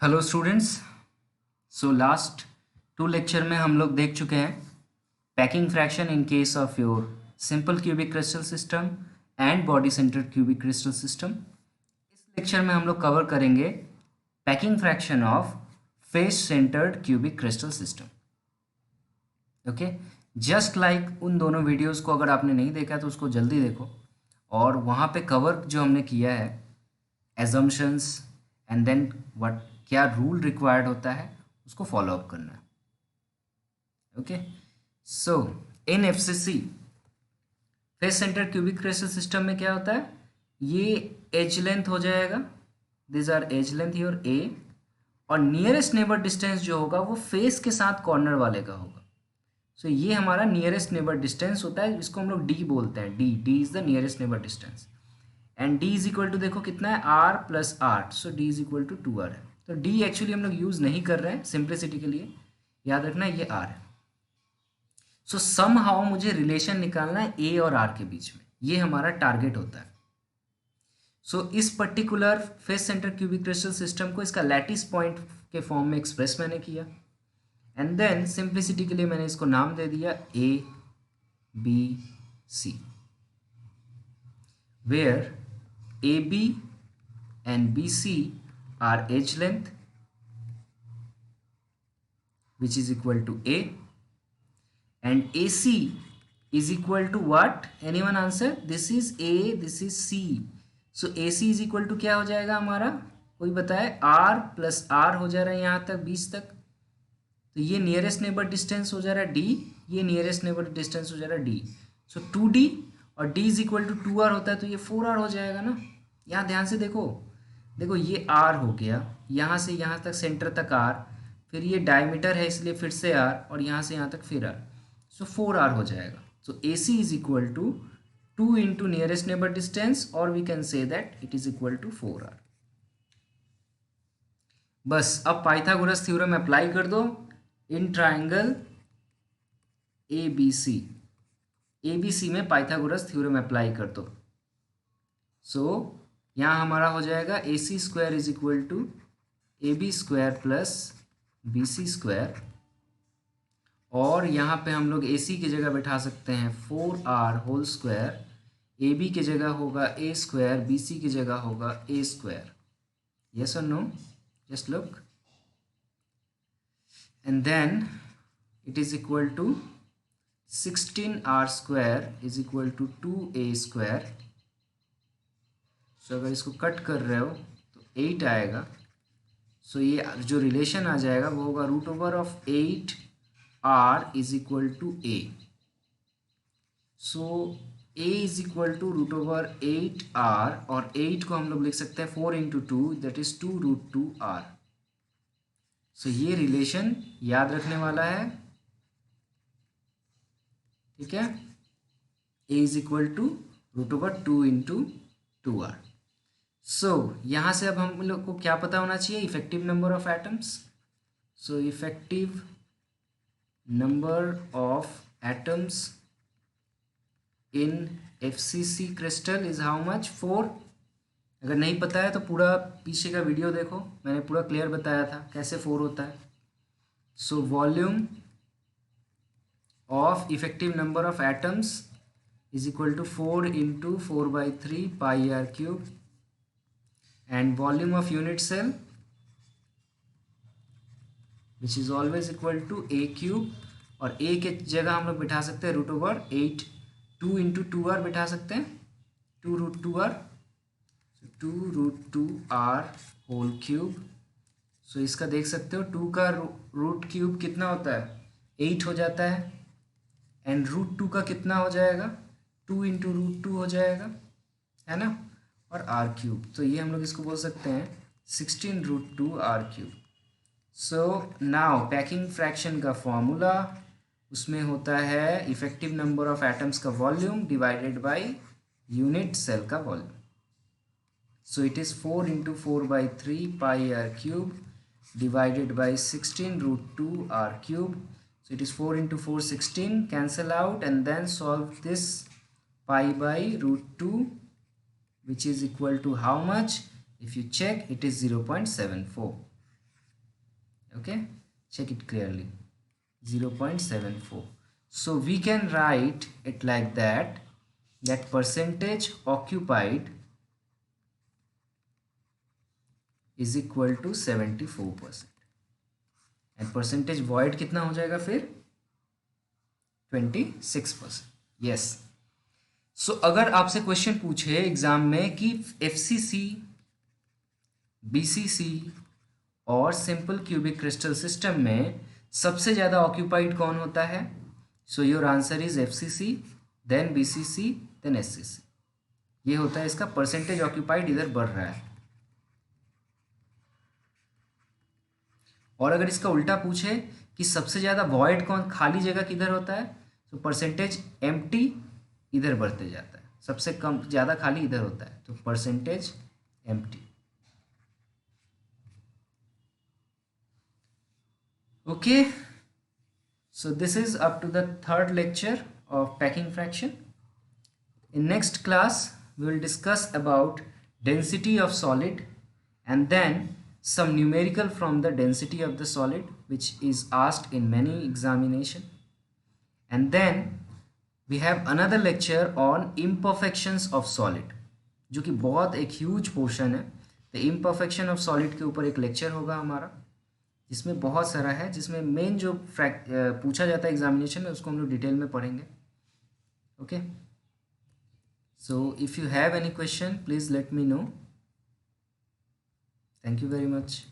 Hello students. So last 2 lecture में हम लोग देख चुके हैं packing fraction in case of your simple cubic crystal system and body centred cubic crystal system. इस लेक्चर में हम लोग कवर करेंगे packing fraction of face centred cubic crystal system. Okay, just like उन दोनों वीडियोस को अगर आपने नहीं देखा तो उसको जल्दी देखो और वहाँ पे कवर जो हमने किया है एजम्पशंस एंड देन व्हाट क्या रूल रिक्वायर्ड होता है उसको फॉलो अप करना है। Okay, so in FCC face centre cubic crystal system में क्या होता है, ये एज लेंथ हो जाएगा, this are edge length your a, और नियरेस्ट नेबर डिस्टेंस जो होगा वो फेस के साथ कॉर्नर वाले का होगा। सो ये हमारा नियरेस्ट नेबर डिस्टेंस होता है, जिसको हम लोग डी बोलते हैं। D is the nearest neighbour distance and D is equal to, देखो कितना है, R plus R, so D is equal to 2r है। तो डी एक्चुअली हम लोग यूज नहीं कर रहे हैं, सिंप्लिसिटी के लिए याद रखना ये आर है। सो सम हाउ मुझे रिलेशन निकालना है ए और आर के बीच में, ये हमारा टारगेट होता है। सो इस particular face centre cubic crystal system को इसका लैटिस पॉइंट के फॉर्म में एक्सप्रेस मैंने किया एंड देन सिंप्लिसिटी के लिए मैंने इसको नाम दे दिया A B C, where AB and BC are edge length which is equal to A, and AC is equal to what? Anyone answer? This is A, this is C. So AC is equal to क्या हो जाएगा हमारा, कोई बताए? R plus R हो जा रहा है यहाँ तक 20 तक, तो ये नियरेस्ट नेबर डिस्टेंस हो जा रहा है D, ये नियरेस्ट नेबर डिस्टेंस हो जा रहा है D. सो 2D और D is equal to 2R होता है, तो ये 4R हो जाएगा ना। यहाँ ध्यान से देखो, देखो ये R हो गया, यहाँ से यहाँ तक सेंटर तक R, फिर ये डायमीटर है इसलिए फिर से R, और यहाँ से यहाँ तक फिर R, सो 4R हो जाएगा। So AC is equal to 2 into nearest neighbour distance, और we can say that it is equal to 4R। बस अब पाइथागोरस थ्योरम अप्लाई कर दो इन ट्राइंगल ABC, ABC में पाइथागोरस थ्योरम अप्लाई कर दो। सो यहाँ हमारा हो जाएगा AC square is equal to AB square plus BC square, और यहाँ पे हम लोग AC की जगह बैठा सकते हैं 4R होल स्क्वायर, AB की जगह होगा A स्क्वायर, BC की जगह होगा A square. Yes or no? Just look, and then it is equal to 16R square is equal to 2A square. So अगर इसको कट कर रहे हो तो 8 आएगा। सो ये जो रिलेशन आ जाएगा वो होगा root over of 8R is equal to A। So A is equal to root over 8R, और 8 को हम लोग लिख सकते हैं 4 into 2, that is 2 root 2R। So ये रिलेशन याद रखने वाला है, ठीक है। A is equal to root over 2 into 2R। So यहाँ से अब हम लोग को क्या पता होना चाहिए, effective number of atoms. So effective number of atoms in FCC crystal is how much? 4। अगर नहीं पता है तो पूरा पीछे का वीडियो देखो, मैंने पूरा क्लियर बताया था कैसे 4 होता है। So volume of effective number of atoms is equal to 4 into 4/3 pi R cube, and volume of unit cell which is always equal to A cube, और A के जगह हम लोग बिठा सकते हैं रूट ओवर 8, 2 इंटू 2R बिठा सकते हैं, 2 root 2R, 2 root 2R whole cube. So इसका देख सकते हो 2 का रूट क्यूब कितना होता है, 8 हो जाता है, एंड रूट 2 का कितना हो जाएगा, 2 इंटू रूट 2 हो जाएगा, है ना, और आर क्यूब। तो ये हम लोग इसको बोल सकते हैं 16 root 2 R cube. So now packing fraction का फॉर्मूला, उसमें होता है इफेक्टिव नंबर ऑफ एटम्स का volume divided by unit cell का volume. So it is 4 into 4/3 pi R cube divided by 16 root 2 R cube. So it is 4 into 4 16, cancel out, and then solve this, pi by root 2, which is equal to how much? If you check, it is 0.74. Okay, check it clearly. 0.74. So we can write it like that, that percentage occupied is equal to 74%, and percentage void कितना हो जाएगा फिर 26%. Yes. सो अगर आपसे question पूछे exam में कि FCC, BCC और सिंपल क्यूबिक क्रिस्टल सिस्टम में सबसे ज़्यादा ऑक्यूपाइड कौन होता है, so your answer is FCC, then BCC, then SCC. ये होता है इसका परसेंटेज ऑक्यूपाइड, इधर बढ़ रहा है. और अगर इसका उल्टा पूछे कि सबसे ज़्यादा वॉइड कौन, खाली जगह किधर होता है, तो परसेंटेज एम्प्टी इधर बढ़ते जाता है. सबसे कम ज़्यादा खाली इधर होता है, तो percentage empty. Okay, so this is up to the third lecture of packing fraction. In next class we will discuss about density of solid and then some numerical from the density of the solid which is asked in many examination, and then we have another lecture on imperfections of solid जो कि बहुत एक huge portion है. तो imperfection of solid के ऊपर एक lecture होगा हमारा, जिसमें बहुत सारा है, जिसमें मेन जो पूछा जाता है एग्जामिनेशन में उसको हम लोग डिटेल में पढ़ेंगे. Okay, so if you have any question please let me know. Thank you very much.